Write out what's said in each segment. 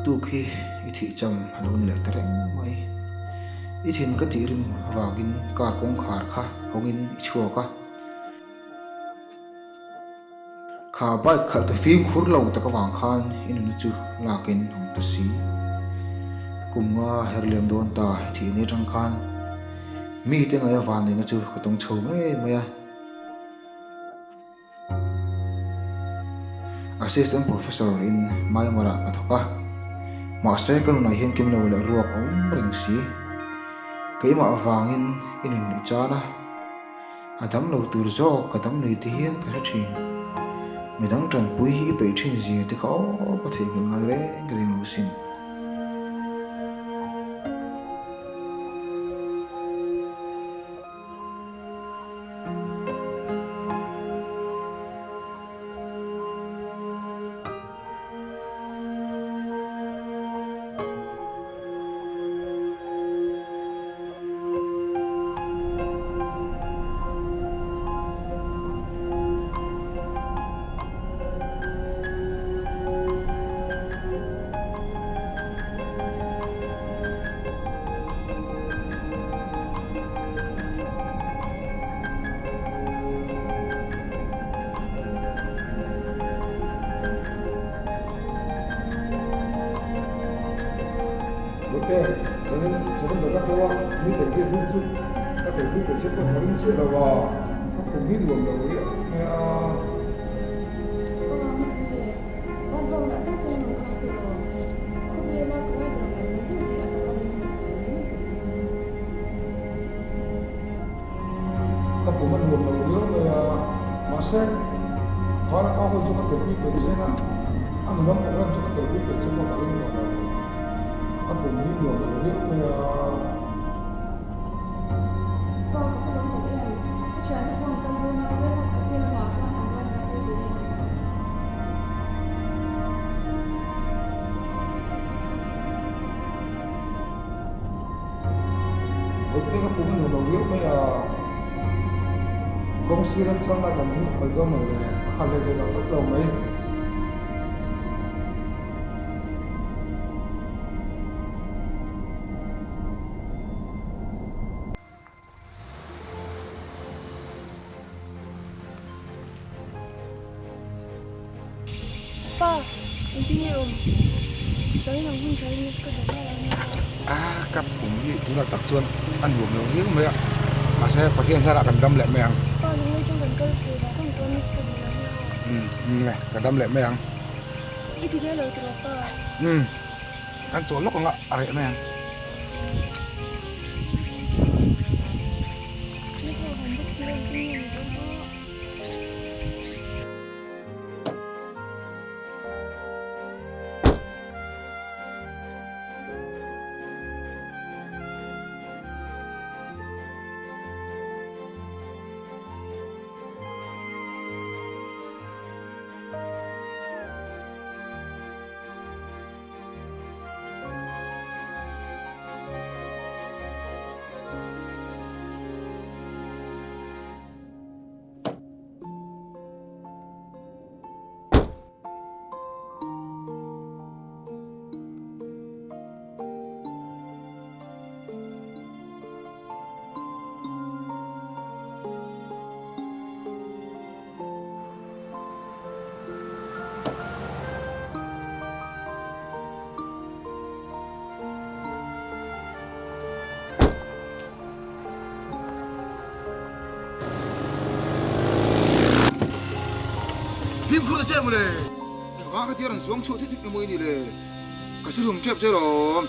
tu khi ít thị chăm alo ni lại tereng mai ít hin cái tirin wagin kar kong khar kha hongin chua ka kha bai khal te phim khur lo ta ka wang khan inu chu lakin hong ta si kumnga herlem don ta thi ni tang khan mi te ngai van ni na chu ka tong chho me maya assistant professor in Myanmar athoka ma se kan na hian kim lo la ruak om ring si keima awangin inin ni chana adam lo tur zo kadam nei ti hian ka thin midang tran pui hi pe thin ji te kho ka the ngin ngai re green lusin Oke, 저는 내가 좋아. 미국 게 좋지. 그 대부분 셰프 다른 식으로 와. 그 미국 뭐야? 야. Các bộ mình nguồn năng lượng về mà sẽ phải là bao nhiêu cái tiêu chí về sẽ là anh muốn bảo đảm cho cái tiêu chí về sẽ có cái gì đó các bộ mình nguồn năng lượng về cái các bộ mình nguồn năng lượng về công sĩ làm sang lại gần như phải do mình khả năng để tạo tốc độ mấy Pa, hindi saya nang hung Chinese ko dala các bộ mình chúng là tập trung ăn uống năng lượng mấy ạ mà sẽ phát hiện ra là cần đâm lệ mấy ăn Pa, nung trong gần câu kia đã không Chinese ko dala này cần đâm lệ mấy ăn Iti dia lo tu pa. ăn chỗ lúc còn ngạ à lệ mấy ăn Ni ko hambuk sila ni ni pa. phim khu chơi mà đây vác cái tiền xuống chỗ thích cái môi này đây cái sự hùng chép chơi rồi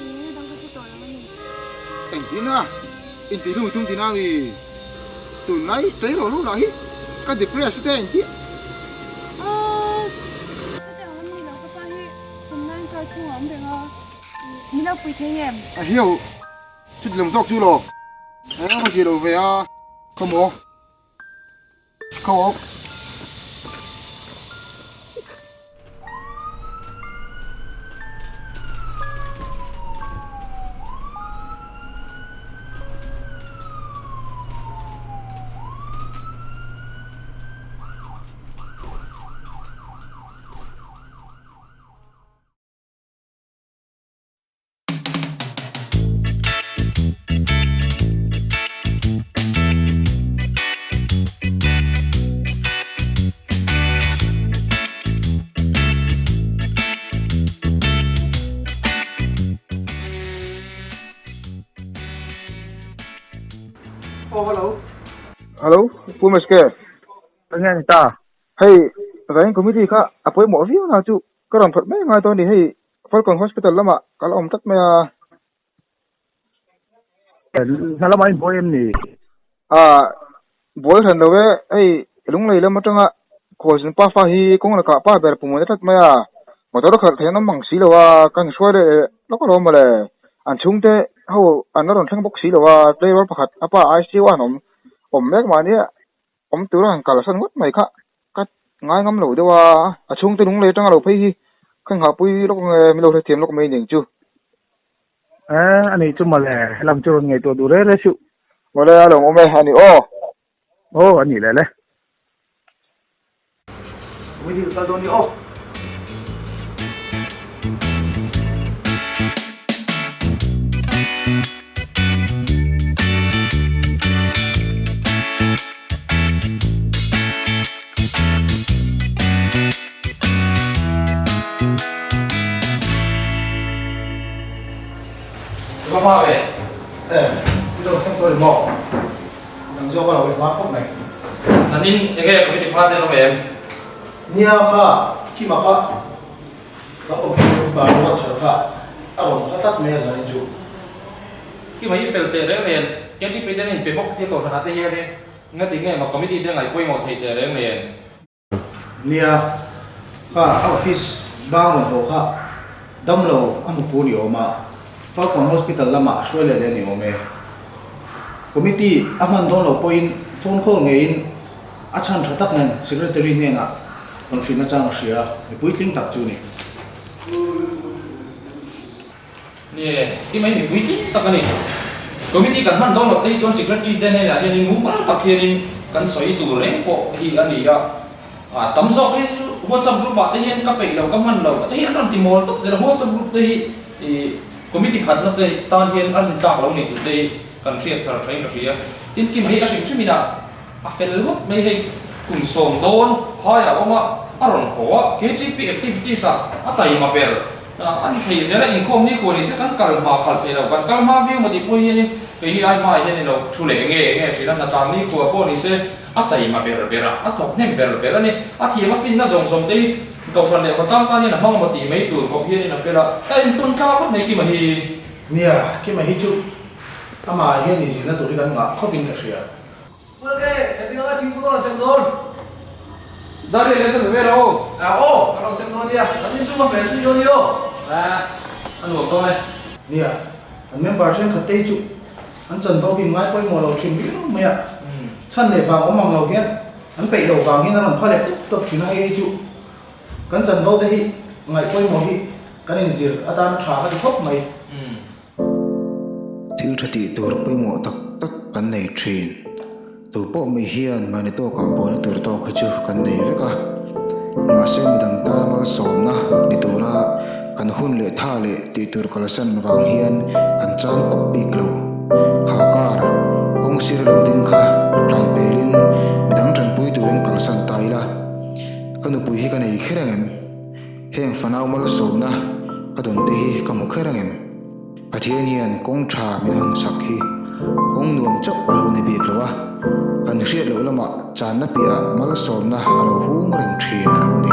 Ni dang ko to ni. anh tin à anh tin luôn tung tin nào đi tụi nãy tới rồi lúc nãy cái depress thế anh tin Sa alam ni lo pa hi. Hôm nay coi chung ổn được không? Ni lo pui thế em. à hiểu chút làm dọc chưa rồi có gì đâu về à không có không Oh, hello. Hello, Pumeske. Nghe người ta Hey, rain committee ka apoi mo view na chu karam phat me ngai to ni hey Falcon Hospital lama kala om tat me nó là mấy bố em nè a boy han lo we hey lung lei lam atanga ko jin pa fa hi kong la ka pa ber pu mo tat me a motor khat the na mang si lo wa kan shwa de lo ko lo ma le an chung te ho an ron thang bok si lo wa driver pakhat apa IC wa nom om mek ma ni om tu ran kala san ngot mai kha kat ngai ngam lo de wa a chung te lung lei tanga lo phei hi khang ha pui lo mi lo the thiam lo ko mai ning chu anh ấy chung mà là làm cho ngày tôi đủ đấy đấy sự mo le a lo mo me hani o ô anh ấy lại đấy Committee ka doon ni oh. Có hoa về. Bây giờ xem tôi để bỏ. Đằng sau có là cái khóa không này. Sẵn in cái có biết phát tên không em? Nia kha, kima kha. Ka om ba ro thar kha. A ron phatat me za ni chu. Cái mấy phèo tệ đấy liền. Cái chiếc bên này bị bóc cái tổ thằng tây đi. Ngay tiếng nghe mà có biết đi ngày quay một thầy tệ đấy liền. Nia kha office ba ron ho kha. Dam lo am fu ni oma. Falcon Hospital lama Australia de ni ome. Committee aman don lo point phone call ngein achan thatak nan secretary nge nga kon sina chang sia ni puitling tak chu ni. Nè, cái mấy mình quý tín tao cái này. Có biết đi cần hắn đó là tây cho secretary tên này là hiện ngủ mà tập hiện cần soi tủ lấy bộ thì anh ấy à tấm gió cái WhatsApp group bạn hiện các bạn đầu các man đầu thấy anh làm tìm mồi tốt rồi WhatsApp group đây thì có biết đi phát nó đây tan hiện anh cả lâu này tụi đây cần thiệt thở thấy nó gì á tin kim hay anh chúng mình à phải lúc mấy hay cùng sòng đôn hay à ông à rồi họ cái GP activity sa à tại mà bèr anh thấy giờ là income này của này sẽ cần cần mà khởi thế đâu cần cần mà view mà đi bôi hiện cái này ai mà hiện đâu thu lệ nghe chỉ là trang này của bộ này sẽ à tại mà bèr à thọc nem bèr này à thì mà phim nó rong đây cầu thuận lệ của tăng cái này là mong một tỷ mấy tuổi có hiện là phải là cái tuần cao bắt này kia mà thì Nia ki ma hi chu. Ama hian ni jina tu ri kan nga khopin ka sia. Okay, jadi orang tipu orang sendor. đây là cái về đâu Oh, orang sendor dia. Tadi cuma bantu dia. à anh uống tôi này Nia an member chen khatei chu. An chan to bin ngai poi mo lo thim bi me ya. Chan le wang omang lo hian an pei lo wang hian an phale top thina he chu. Kan chan to te hi ngai poi mo hi kan in zir atan tha ka thop mai. thil thati tur poi mo tak tak kan nei thin tu po mi hian mani to ka bo na tur to khachu kan nei veka ma se mi dang tar mal som na ni tura kan hun le tha le ti tur kalasan wang hian kan chan pop pi klo kha kar kong sir lo ding kha tlan pelin mi dang tran pui turin kalasan taila kanu pui hi kan ei kherangem heng fanau mal som na kadon te hi kamu kherangem pathian hian kong tha min han sak hi kong nuam chok alo ni bi klowa kan riat lo lama chan na pia mal som na alo hung reng thin alo ni